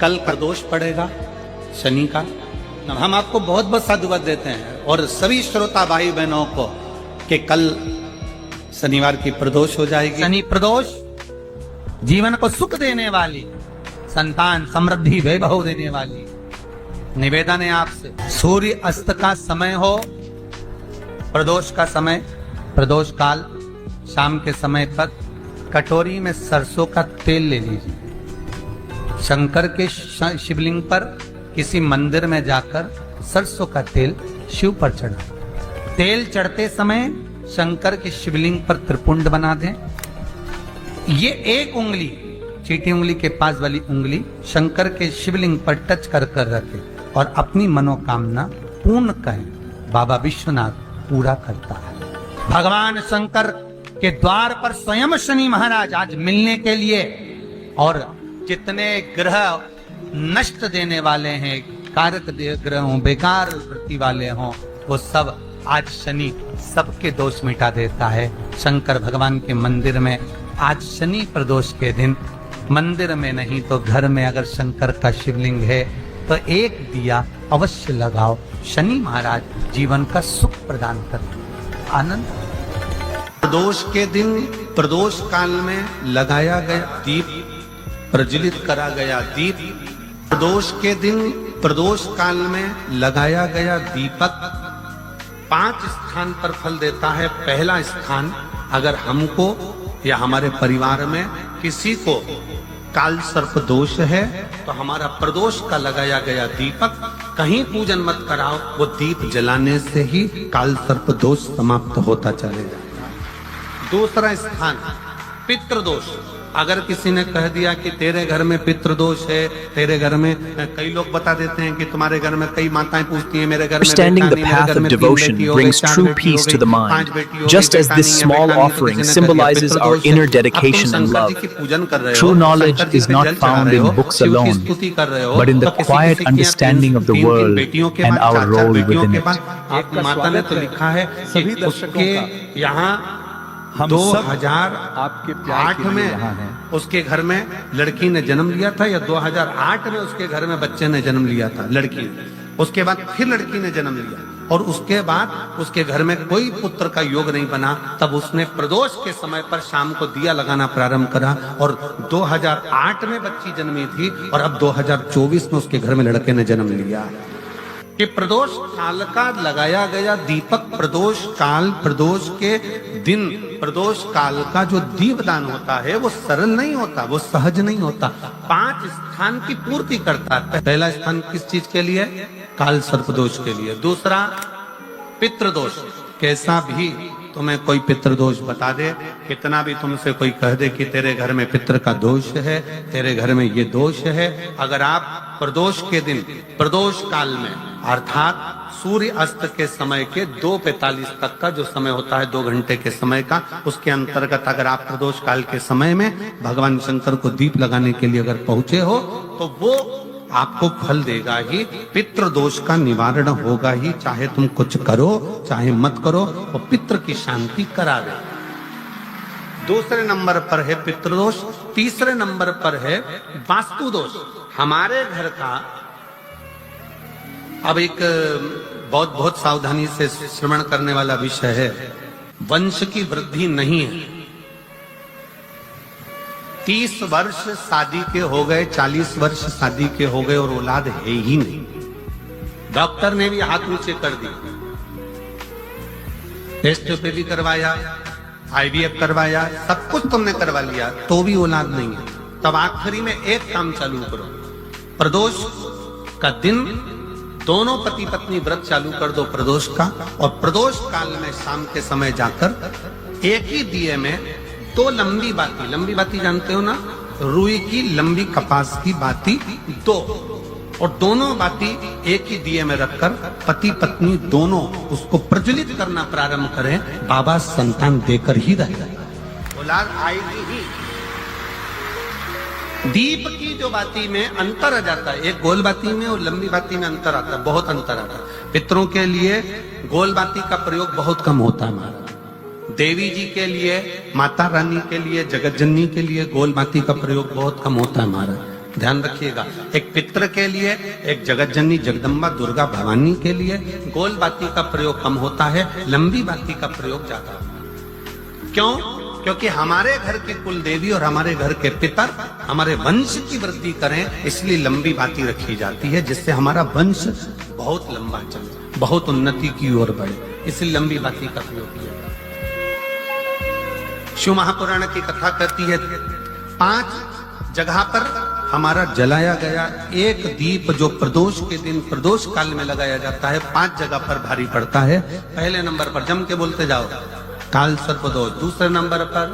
कल प्रदोष पड़ेगा शनि का। हम आपको बहुत बहुत साधुवाद देते हैं और सभी श्रोता भाई बहनों को कि कल शनिवार की प्रदोष हो जाएगी। शनि प्रदोष जीवन को सुख देने वाली, संतान समृद्धि वैभव देने वाली। निवेदन है आपसे, सूर्य अस्त का समय हो, प्रदोष का समय, प्रदोष काल शाम के समय पर कटोरी में सरसों का तेल ले लीजिए। शंकर के शिवलिंग पर किसी मंदिर में जाकर सरसों का तेल शिव पर चढ़ा। तेल चढ़ते समय शंकर के शिवलिंग पर त्रिपुंड बना दें। ये एक उंगली, चीटी उंगली के पास वाली उंगली शंकर के शिवलिंग पर टच कर कर रखें और अपनी मनोकामना पूर्ण करें। बाबा विश्वनाथ पूरा करता है। भगवान शंकर के द्वार पर स्वयं शनि महाराज आज मिलने के लिए, और जितने ग्रह नष्ट देने वाले हैं, कारक ग्रह हों, बेकार वृत्ति वाले हों, वो सब आज शनि सबके दोष मिटा देता है। शंकर भगवान के मंदिर में आज शनि प्रदोष के दिन, मंदिर में नहीं तो घर में अगर शंकर का शिवलिंग है तो एक दिया अवश्य लगाओ। शनि महाराज जीवन का सुख प्रदान करते हैं, आनंद। प्रदोष के दिन, प्रदोष काल में लगाया गया दीप, प्रज्वलित करा गया दीप, प्रदोष के दिन, प्रदोष काल में लगाया गया दीपक 5 स्थान पर फल देता है। पहला स्थान, अगर हमको या हमारे परिवार में किसी को काल सर्प दोष है तो हमारा प्रदोष का लगाया गया दीपक कहीं पूजन मत कराओ, वो दीप जलाने से ही काल सर्प दोष समाप्त होता चलेगा। दूसरा स्थान, पितृदोष। अगर किसी ने कह दिया कि तेरे घर में पितृदोष है, तेरे घर में, कई लोग बता देते हैं कि तुम्हारे घर में कई माताएं पूछती हैं, मेरे घर में Understanding the path of devotion brings true peace to the mind, just as this small offering symbolizes our inner dedication and love. True knowledge is not found in books alone, but in the quiet understanding of the world and our role within it. एक माता ने तो लिखा है कि उसके यहाँ 2008 में उसके घर में लड़की ने जन्म लिया था, या 2008 में उसके घर में बच्चे ने जन्म लिया था, लड़की। उसके बाद फिर लड़की ने जन्म लिया और उसके बाद उसके घर में कोई पुत्र का योग नहीं बना। तब उसने प्रदोष के समय पर शाम को दिया लगाना प्रारंभ करा और 2008 में बच्ची जन्मी थी और अब 2024 में उसके घर में लड़के ने जन्म लिया। कि प्रदोष काल का लगाया गया दीपक, प्रदोष काल, प्रदोष के दिन, प्रदोष काल का जो दीपदान होता है वो सरल नहीं होता, वो सहज नहीं होता। 5 स्थान की पूर्ति करता है। पहला स्थान किस चीज के लिए? काल सर्पदोष के लिए। दूसरा पितृदोष। कैसा भी तुम्हें कोई पितृदोष बता दे, कितना भी तुमसे कोई कह दे कि तेरे घर में पितृ का दोष है, तेरे घर में ये दोष है, अगर आप प्रदोष के दिन, प्रदोष काल में, अर्थात सूर्य अस्त के समय के 2:45 तक का जो समय होता है, 2 घंटे के समय का, उसके अंतर्गत अगर आप प्रदोष काल के समय में भगवान शंकर को दीप लगाने के लिए अगर पहुंचे हो तो वो आपको फल देगा ही, पितृदोष का निवारण होगा ही। चाहे तुम कुछ करो चाहे मत करो, वो पितृ की शांति करा दे। दूसरे नंबर पर है पितृदोष। तीसरे नंबर पर है वास्तु दोष। हमारे घर का, अब एक बहुत सावधानी से श्रवण करने वाला विषय है, वंश की वृद्धि नहीं है। 30 वर्ष शादी के हो गए, 40 वर्ष शादी के हो गए और औलाद है ही नहीं। डॉक्टर ने भी हाथ नीचे कर दी, टेस्ट पे भी करवाया, IVF करवाया, सब कुछ तुमने करवा लिया, तो भी औलाद नहीं है। तब आखिरी में एक काम चालू करो, प्रदोष का दिन दोनों पति पत्नी व्रत चालू कर दो प्रदोष का, और प्रदोष काल में शाम के समय जाकर एक ही दिए में 2 लंबी बाती जानते हो ना, रुई की लंबी कपास की बाती 2, और दोनों बाती एक ही दिए में रखकर पति पत्नी दोनों उसको प्रज्वलित करना प्रारंभ करें। बाबा संतान देकर ही रहेगा, औलाद आएगी ही। दीप की जो बाती में अंतर आ जाता है, एक गोल बाती में और लंबी बाती में अंतर आता है, बहुत अंतर आता है। पितरों के लिए गोल बाती का प्रयोग बहुत कम होता है हमारा। देवी जी के लिए, माता रानी के लिए, जगत जननी के लिए गोल बाती का प्रयोग बहुत कम होता है हमारा। ध्यान रखिएगा, एक पितृ के लिए, एक जगत जननी जगदम्बा दुर्गा भवानी के लिए गोल बाती का प्रयोग कम होता है, लंबी बाती का प्रयोग ज्यादा होता है। क्यों? क्योंकि हमारे घर की कुल देवी और हमारे घर के पितर हमारे वंश की वृद्धि करें, इसलिए लंबी बाती रखी जाती है, जिससे हमारा वंश बहुत लंबा चले, बहुत उन्नति की ओर बढ़े, इसलिए लंबी बाती का प्रयोग किया जाता है। शिव महापुराण की कथा कहती है 5 जगह पर हमारा जलाया गया एक दीप जो प्रदोष के दिन प्रदोष काल में लगाया जाता है, 5 जगह पर भारी पड़ता है। पहले नंबर पर जम के बोलते जाओ, काल सर्प दोष। दूसरे नंबर पर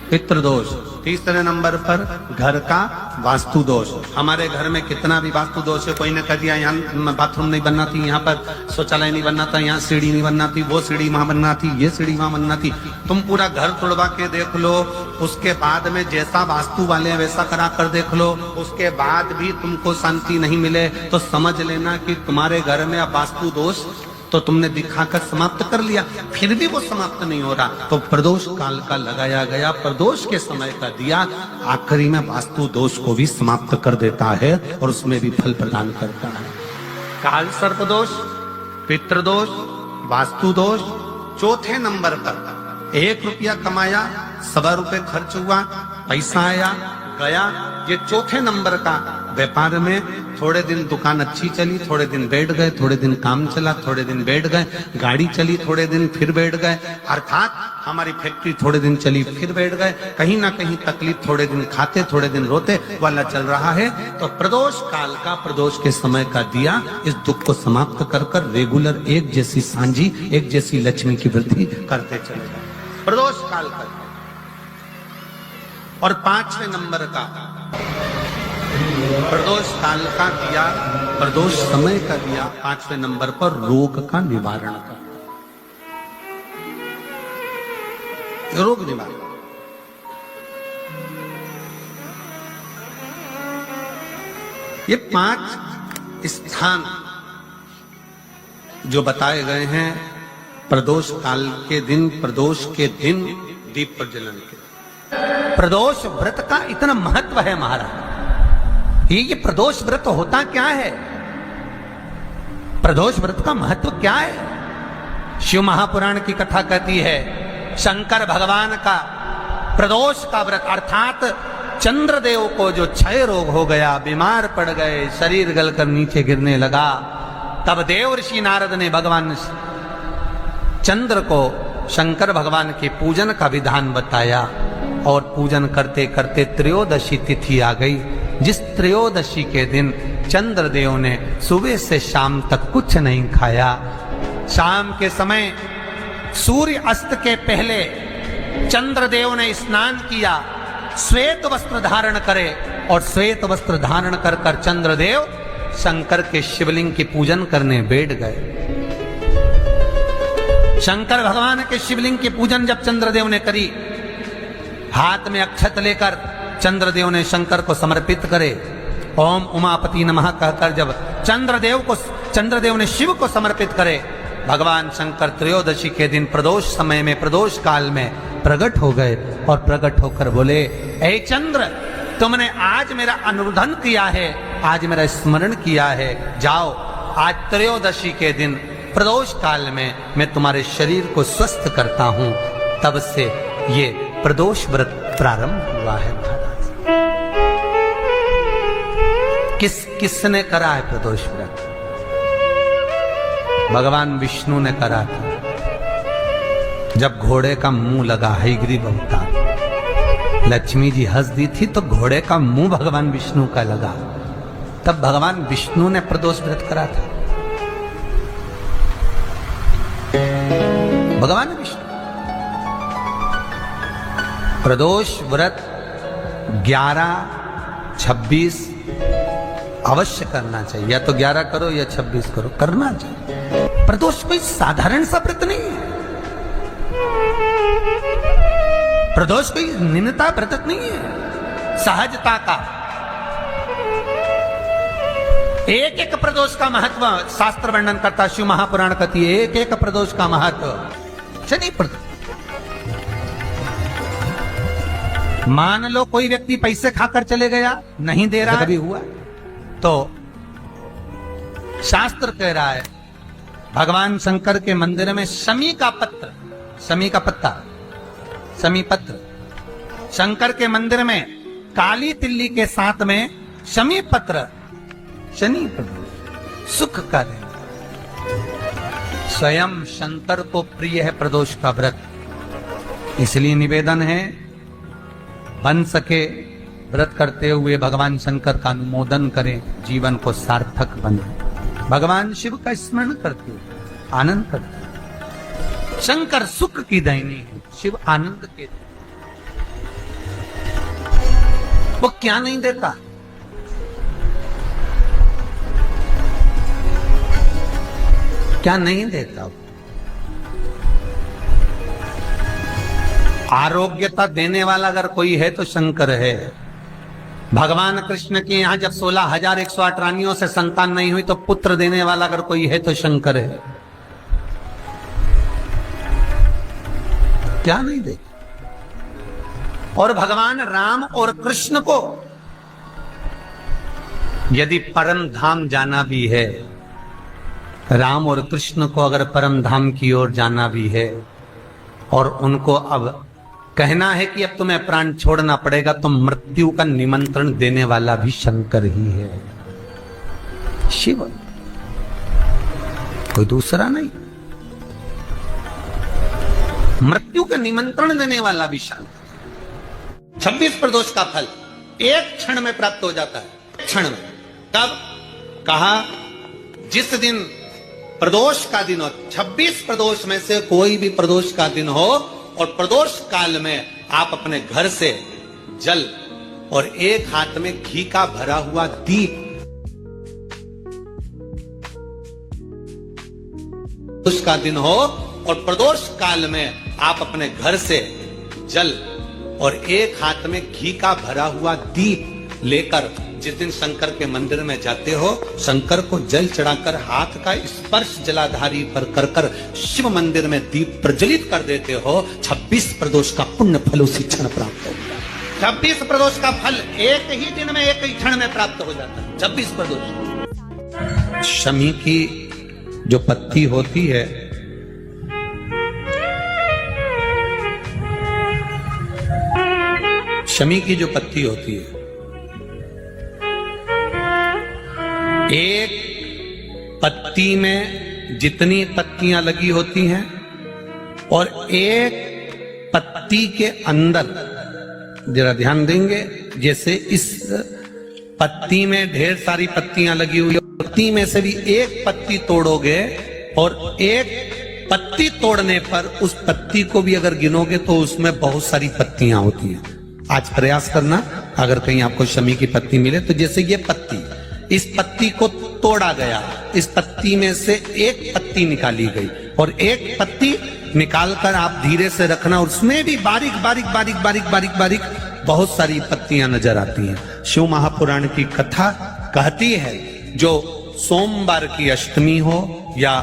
पितृ दोष। तीसरे नंबर पर घर का वास्तु दोष। हमारे घर में कितना भी वास्तु दोष है, कोई ने कह दिया यहाँ बाथरूम नहीं बनना थी, यहाँ पर शौचालय नहीं बनना था, यहाँ सीढ़ी नहीं बनना थी, वो सीढ़ी वहां बनना थी, ये सीढ़ी वहां बनना थी। तुम पूरा घर तोड़वा के देख लो, उसके बाद में जैसा वास्तु वाले हैं वैसा करा कर देख लो, उसके बाद भी तुमको शांति नहीं मिले तो समझ लेना कि तुम्हारे घर में अब वास्तु दोष तो तुमने दिखाकर समाप्त कर लिया, फिर भी वो समाप्त नहीं हो रहा, तो प्रदोष काल का लगाया गया प्रदोष के समय का दिया आखिरी में वास्तु दोष को भी समाप्त कर देता है और उसमें भी फल प्रदान करता है। काल सर्प दोष, पितृदोष, वास्तु दोष। चौथे नंबर पर 1 रुपया कमाया, 1.25 रुपए खर्च हुआ, पैसा आया गया, ये चौथे नंबर का। व्यापार में थोड़े दिन दुकान अच्छी चली, थोड़े दिन बैठ गए, थोड़े दिन काम चला, थोड़े दिन बैठ गए, गाड़ी चली थोड़े दिन फिर बैठ गए, अर्थात हमारी फैक्ट्री थोड़े दिन चली फिर बैठ गए, कहीं ना कहीं तकलीफ, थोड़े दिन खाते थोड़े दिन रोते वाला चल रहा है। तो प्रदोष काल का, प्रदोष के समय का दिया इस दुख को समाप्त कर कर रेगुलर एक जैसी सांझी, एक जैसी लक्ष्मी की वृद्धि करते चले जाए, प्रदोष काल का। और 5वें नंबर का प्रदोष काल का दिया, प्रदोष समय का दिया 5वें नंबर पर रोग का निवारण का, रोग निवारण। ये 5 स्थान जो बताए गए हैं प्रदोष काल के दिन, प्रदोष के दिन दीप प्रज्वलन के। प्रदोष व्रत का इतना महत्व है महाराज। ये प्रदोष व्रत होता क्या है? प्रदोष व्रत का महत्व क्या है? शिव महापुराण की कथा कहती है शंकर भगवान का प्रदोष का व्रत, अर्थात चंद्रदेव को जो क्षय रोग हो गया, बीमार पड़ गए, शरीर गलकर नीचे गिरने लगा, तब देव ऋषि नारद ने भगवान चंद्र को शंकर भगवान के पूजन का विधान बताया और पूजन करते करते त्रयोदशी तिथि आ गई, जिस त्रयोदशी के दिन चंद्रदेव ने सुबह से शाम तक कुछ नहीं खाया। शाम के समय सूर्य अस्त के पहले चंद्रदेव ने स्नान किया, श्वेत वस्त्र धारण करे और श्वेत वस्त्र धारण कर कर चंद्रदेव शंकर के शिवलिंग की पूजन करने बैठ गए। शंकर भगवान के शिवलिंग की पूजन जब चंद्रदेव ने करी, हाथ में अक्षत लेकर चंद्रदेव ने शंकर को समर्पित करे, ओम उमापति नमः कहकर जब चंद्रदेव ने शिव को समर्पित करे, भगवान शंकर त्रयोदशी के दिन प्रदोष समय में, प्रदोष काल में प्रकट हो गए और प्रकट होकर बोले, ऐ चंद्र, तुमने आज मेरा अनुरोधन किया है, आज मेरा स्मरण किया है, जाओ आज त्रयोदशी के दिन प्रदोष काल में मैं तुम्हारे शरीर को स्वस्थ करता हूं। तब से ये प्रदोष व्रत प्रारंभ हुआ है महाराज। किसने करा है प्रदोष व्रत? भगवान विष्णु ने करा था। जब घोड़े का मुंह लगा हयग्रीव अवतार, लक्ष्मी जी हंस दी थी तो घोड़े का मुंह भगवान विष्णु का लगा, तब भगवान विष्णु ने प्रदोष व्रत करा था। भगवान विष्णु प्रदोष व्रत 11, 26 अवश्य करना चाहिए, या तो 11 करो या 26 करो, करना चाहिए। प्रदोष कोई साधारण सा व्रत नहीं है, प्रदोष कोई निन्नता व्रत नहीं है, सहजता का। एक एक प्रदोष का महत्व शास्त्र वर्णन करता, शिव महापुराण कहती है एक एक प्रदोष का महत्व। शनि मान लो कोई व्यक्ति पैसे खाकर चले गया, नहीं दे रहा, कभी हुआ तो शास्त्र कह रहा है भगवान शंकर के मंदिर में शमी का पत्र, शमी का पत्ता, शमी पत्र, शंकर के मंदिर में काली तिल्ली के साथ में शमी पत्र, शनि प्रदोष सुख का दिन। स्वयं शंकर को प्रिय है प्रदोष का व्रत, इसलिए निवेदन है बन सके व्रत करते हुए भगवान शंकर का अनुमोदन करें, जीवन को सार्थक बनाए। भगवान शिव का स्मरण करते हुए आनंद करते। शंकर सुख की दैनी है, शिव आनंद के, वो क्या नहीं देता? क्या नहीं देता? आरोग्यता देने वाला अगर कोई है तो शंकर है। भगवान कृष्ण के यहाँ जब 16,108 रानियों से संतान नहीं हुई तो पुत्र देने वाला अगर कोई है तो शंकर है। क्या नहीं दे? और भगवान राम और कृष्ण को यदि परम धाम जाना भी है, राम और कृष्ण को अगर परम धाम की ओर जाना भी है और उनको अब कहना है कि अब तुम्हें प्राण छोड़ना पड़ेगा, तो मृत्यु का निमंत्रण देने वाला भी शंकर ही है, शिव, कोई दूसरा नहीं। मृत्यु का निमंत्रण देने वाला भी शंकर। 26 प्रदोष का फल एक क्षण में प्राप्त हो जाता है, क्षण में। कब? कहा जिस दिन प्रदोष का दिन हो, 26 प्रदोष में से कोई भी प्रदोष का दिन हो और प्रदोष काल में आप अपने घर से जल और एक हाथ में घी का भरा हुआ दीप, प्रदोष का दिन हो और प्रदोष काल में आप अपने घर से जल और एक हाथ में घी का भरा हुआ दीप लेकर जिस दिन शंकर के मंदिर में जाते हो, शंकर को जल चढ़ाकर हाथ का स्पर्श जलाधारी पर कर कर शिव मंदिर में दीप प्रज्वलित कर देते हो, 26 प्रदोष का पुण्य फल उसी क्षण प्राप्त होगा। 26 प्रदोष का फल एक ही दिन में, एक ही क्षण में प्राप्त हो जाता है। 26 प्रदोष। शमी की जो पत्ती होती है, शमी की जो पत्ती होती है, एक पत्ती में जितनी पत्तियां लगी होती हैं और एक पत्ती के अंदर, जरा ध्यान देंगे, जैसे इस पत्ती में ढेर सारी पत्तियां लगी हुई, पत्ती में से भी एक पत्ती तोड़ोगे और एक पत्ती तोड़ने पर उस पत्ती को भी अगर गिनोगे तो उसमें बहुत सारी पत्तियां होती हैं। आज प्रयास करना, अगर कहीं आपको शमी की पत्ती मिले तो जैसे ये पत्ती, इस पत्ती को तोड़ा गया, इस पत्ती में से एक पत्ती निकाली गई और एक पत्ती निकालकर आप धीरे से रखना, उसमें भी बारीक बारीक बारीक बारीक बारीक बारीक बहुत सारी पत्तियां नजर आती हैं। शिव महापुराण की कथा कहती है, जो सोमवार की अष्टमी हो या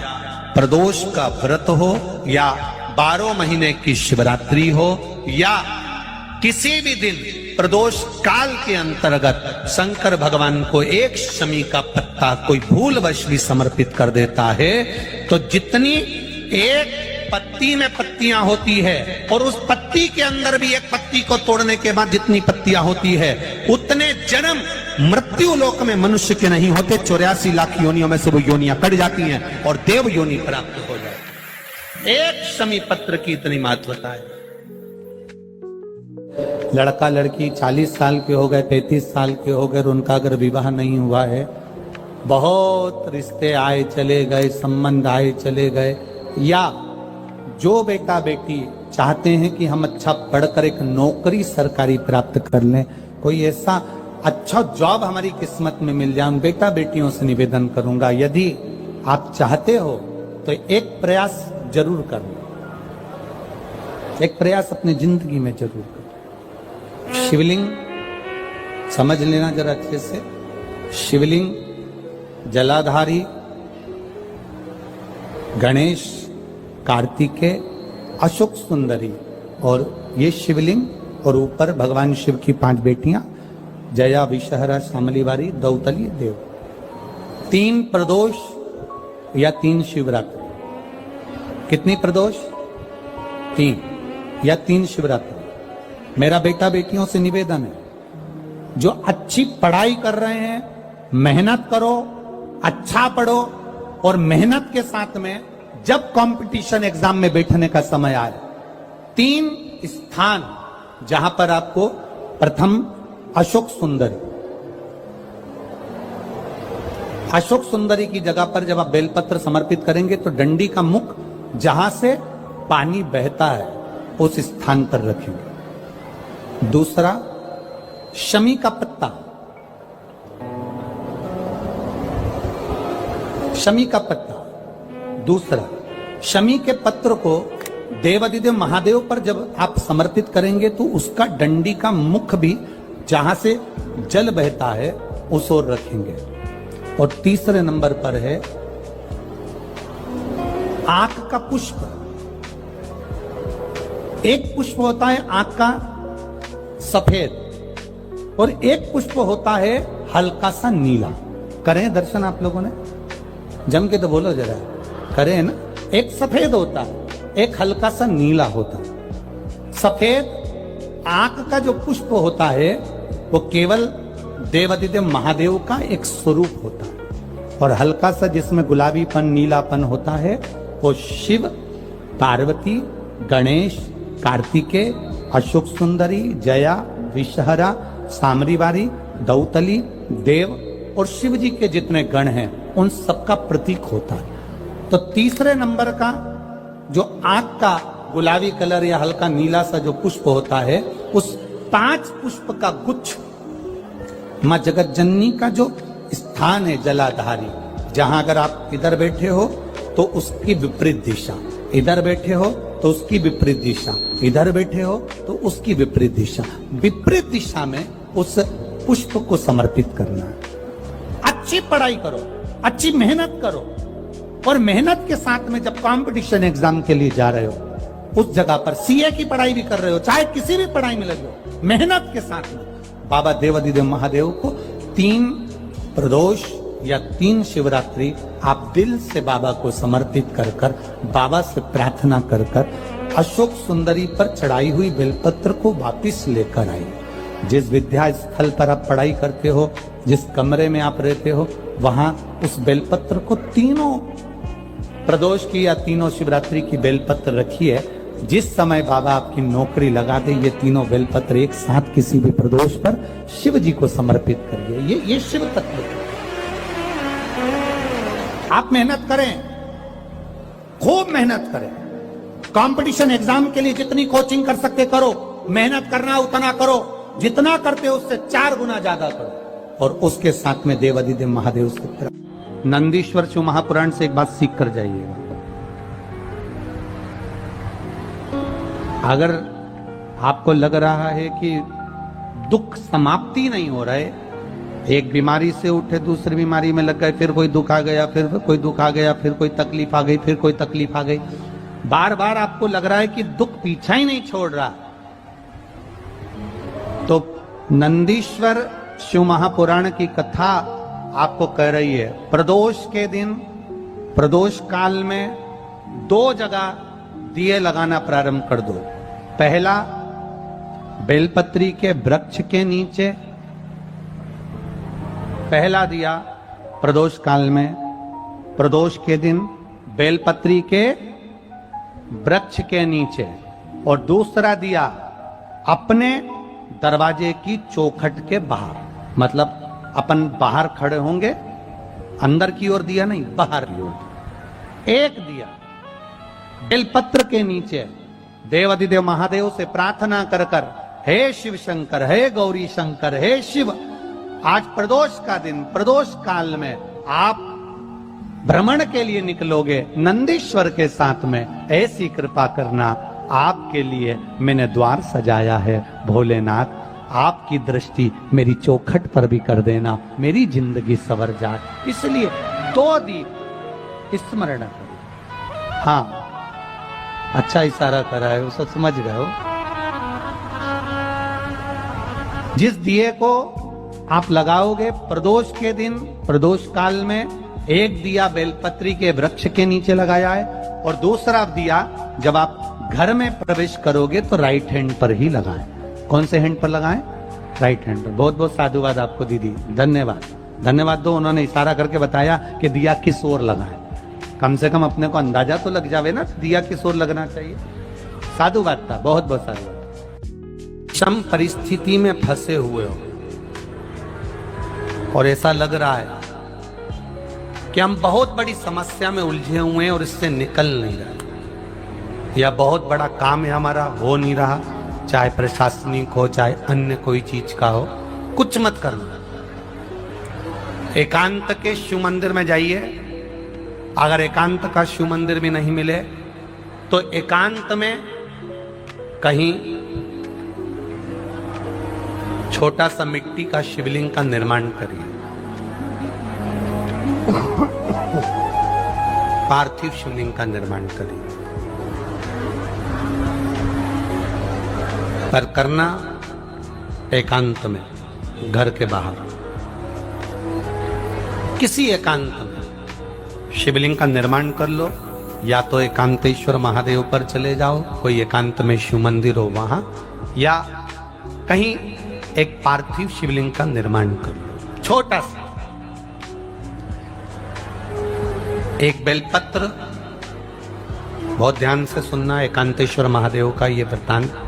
प्रदोष का व्रत हो या 12 महीने की शिवरात्रि हो या किसी भी दिन प्रदोष काल के अंतर्गत शंकर भगवान को एक शमी का पत्ता कोई भूलवश भी समर्पित कर देता है, तो जितनी एक पत्ती में पत्तियां होती है और उस पत्ती के अंदर भी एक पत्ती को तोड़ने के बाद जितनी पत्तियां होती है, उतने जन्म मृत्यु लोक में मनुष्य के नहीं होते। 84 लाख योनियों में से वो योनियां कट जाती हैं और देव योनि प्राप्त हो जाती। एक शमी पत्र की इतनी महत्वता है। लड़का लड़की 40 साल के हो गए, 33 साल के हो गए, उनका अगर विवाह नहीं हुआ है, बहुत रिश्ते आए चले गए, संबंध आए चले गए, या जो बेटा बेटी चाहते हैं कि हम अच्छा पढ़कर एक नौकरी सरकारी प्राप्त कर लें, कोई ऐसा अच्छा जॉब हमारी किस्मत में मिल जाए, बेटा बेटियों से निवेदन करूंगा, यदि आप चाहते हो तो एक प्रयास जरूर करना, एक प्रयास अपनी जिंदगी में जरूर करना। शिवलिंग समझ लेना जरा अच्छे से, शिवलिंग, जलाधारी, गणेश, कार्तिकेय, अशोक सुंदरी, और ये शिवलिंग और ऊपर भगवान शिव की 5 बेटियां, जया, विषहरा, शामलीवारी, दौतली, देव। 3 प्रदोष या 3 शिवरात्रि। कितनी प्रदोष? 3 या 3 शिवरात्रि। मेरा बेटा बेटियों से निवेदन है, जो अच्छी पढ़ाई कर रहे हैं, मेहनत करो, अच्छा पढ़ो, और मेहनत के साथ में जब कंपटीशन एग्जाम में बैठने का समय आए, 3 स्थान जहां पर आपको प्रथम अशोक सुंदरी, अशोक सुंदरी की जगह पर जब आप बेलपत्र समर्पित करेंगे तो डंडी का मुख जहां से पानी बहता है उस स्थान पर रखेंगे। दूसरा, शमी का पत्ता, शमी का पत्ता। दूसरा, शमी के पत्र को देवादिदेव महादेव पर जब आप समर्पित करेंगे तो उसका डंडी का मुख भी जहां से जल बहता है उस ओर रखेंगे। और तीसरे नंबर पर है आंख का पुष्प। एक पुष्प होता है आंख का सफेद, और एक पुष्प होता है हल्का सा नीला। करें दर्शन आप लोगों ने? जम के तो बोलो जरा, करें ना? एक सफेद होता है, एक हल्का सा नीला होता है। सफेद आंख का जो पुष्प होता है वो केवल देवादिदेव महादेव का एक स्वरूप होता है, और हल्का सा जिसमें गुलाबीपन, नीलापन होता है वो शिव, पार्वती, गणेश, कार्तिकेय, अशोक सुंदरी, जया, विषहरा, सामरीवारी, दौतली, देव और शिव जी के जितने गण हैं उन सबका प्रतीक होता है। तो तीसरे नंबर का जो आंख का गुलाबी कलर या हल्का नीला सा जो पुष्प होता है, उस 5 पुष्प का गुच्छ मां जगत जननी का जो स्थान है जलाधारी, जहां अगर आप इधर बैठे हो तो उसकी विपरीत दिशा, इधर बैठे हो तो उसकी विपरीत दिशा, इधर बैठे हो तो उसकी विपरीत दिशा, विपरीत दिशा में उस पुष्प को समर्पित करना है। अच्छी पढ़ाई करो, अच्छी मेहनत करो, और मेहनत के साथ में जब कंपटीशन एग्जाम के लिए जा रहे हो उस जगह पर सीए की पढ़ाई भी कर रहे हो, चाहे किसी भी पढ़ाई में लगे हो, मेहनत के साथ में बाबा देवादिदेव महादेव को 3 प्रदोष या 3 शिवरात्रि आप दिल से बाबा को समर्पित कर कर, बाबा से प्रार्थना कर कर अशोक सुंदरी पर चढ़ाई हुई बेलपत्र को वापिस लेकर आइए। जिस विद्या स्थल पर आप पढ़ाई करते हो, जिस कमरे में आप रहते हो, वहां उस बेलपत्र को 3 प्रदोष की या 3 शिवरात्रि की बेलपत्र रखिए। जिस समय बाबा आपकी नौकरी लगा दे, ये 3 बेलपत्र एक साथ किसी भी प्रदोष पर शिव जी को समर्पित करिए। ये शिव तत्व है। आप मेहनत करें, खूब मेहनत करें, कंपटीशन एग्जाम के लिए जितनी कोचिंग कर सकते करो, मेहनत करना उतना करो, जितना करते हो उससे 4 गुना ज्यादा करो, और उसके साथ में देवादिदेव महादेव से नंदीश्वर शिव महापुराण से एक बात सीख कर जाइएगा। अगर आपको लग रहा है कि दुख समाप्ति नहीं हो रहा है, एक बीमारी से उठे दूसरी बीमारी में लग गए, फिर कोई दुख आ गया, फिर कोई दुख आ गया, फिर कोई तकलीफ आ गई, फिर कोई तकलीफ आ गई, बार बार आपको लग रहा है कि दुख पीछा ही नहीं छोड़ रहा, तो नंदीश्वर शिव महापुराण की कथा आपको कह रही है, प्रदोष के दिन, प्रदोष काल में 2 जगह दिए लगाना प्रारंभ कर दो। पहला, बेलपत्री के वृक्ष के नीचे पहला दिया प्रदोष काल में, प्रदोष के दिन बेलपत्री के वृक्ष के नीचे, और दूसरा दिया अपने दरवाजे की चौखट के बाहर, मतलब अपन बाहर खड़े होंगे, अंदर की ओर दिया नहीं, बाहर की ओर। एक दिया बेलपत्र के नीचे देवादिदेव महादेव से प्रार्थना कर कर, हे शिव शंकर, हे गौरी शंकर, हे शिव, आज प्रदोष का दिन, प्रदोष काल में आप भ्रमण के लिए निकलोगे नंदीश्वर के साथ में, ऐसी कृपा करना, आपके लिए मैंने द्वार सजाया है भोलेनाथ, आपकी दृष्टि मेरी चौखट पर भी कर देना, मेरी जिंदगी सवर जाए। इसलिए 2 दीप स्मरण करो। हाँ, अच्छा इशारा करा है, उसे समझ गए हो। जिस दिए को आप लगाओगे प्रदोष के दिन, प्रदोष काल में, एक दिया बेलपत्री के वृक्ष के नीचे लगाया है और दूसरा दिया जब आप घर में प्रवेश करोगे तो राइट हैंड पर ही लगाएं। कौन से हैंड पर लगाएं? राइट हैंड पर। बहुत बहुत साधुवाद आपको दीदी, धन्यवाद। धन्यवाद दो, उन्होंने इशारा करके बताया कि दिया किस ओर लगाएं। कम से कम अपने को अंदाजा तो लग जावे ना दिया किस ओर लगना चाहिए। साधुवाद था, बहुत बहुत साधुवाद। विषम परिस्थिति में फंसे हुए हो और ऐसा लग रहा है कि हम बहुत बड़ी समस्या में उलझे हुए हैं और इससे निकल नहीं रहे, या बहुत बड़ा काम है हमारा, हो नहीं रहा, चाहे प्रशासनिक हो चाहे अन्य कोई चीज का हो, कुछ मत करना। एकांत के शिव मंदिर में जाइए। अगर एकांत का शिव मंदिर भी नहीं मिले तो एकांत में कहीं छोटा सा मिट्टी का शिवलिंग का निर्माण करिए। पार्थिव शिवलिंग का निर्माण करिए, पर करना एकांत में, घर के बाहर। किसी एकांत में शिवलिंग का निर्माण कर लो, या तो एकांतेश्वर महादेव पर चले जाओ, कोई एकांत में शिव मंदिर हो वहां, या कहीं एक पार्थिव शिवलिंग का निर्माण कर लो, छोटा सा। एक बेलपत्र, बहुत ध्यान से सुनना, एकांतेश्वर महादेव का ये वृत्तांत।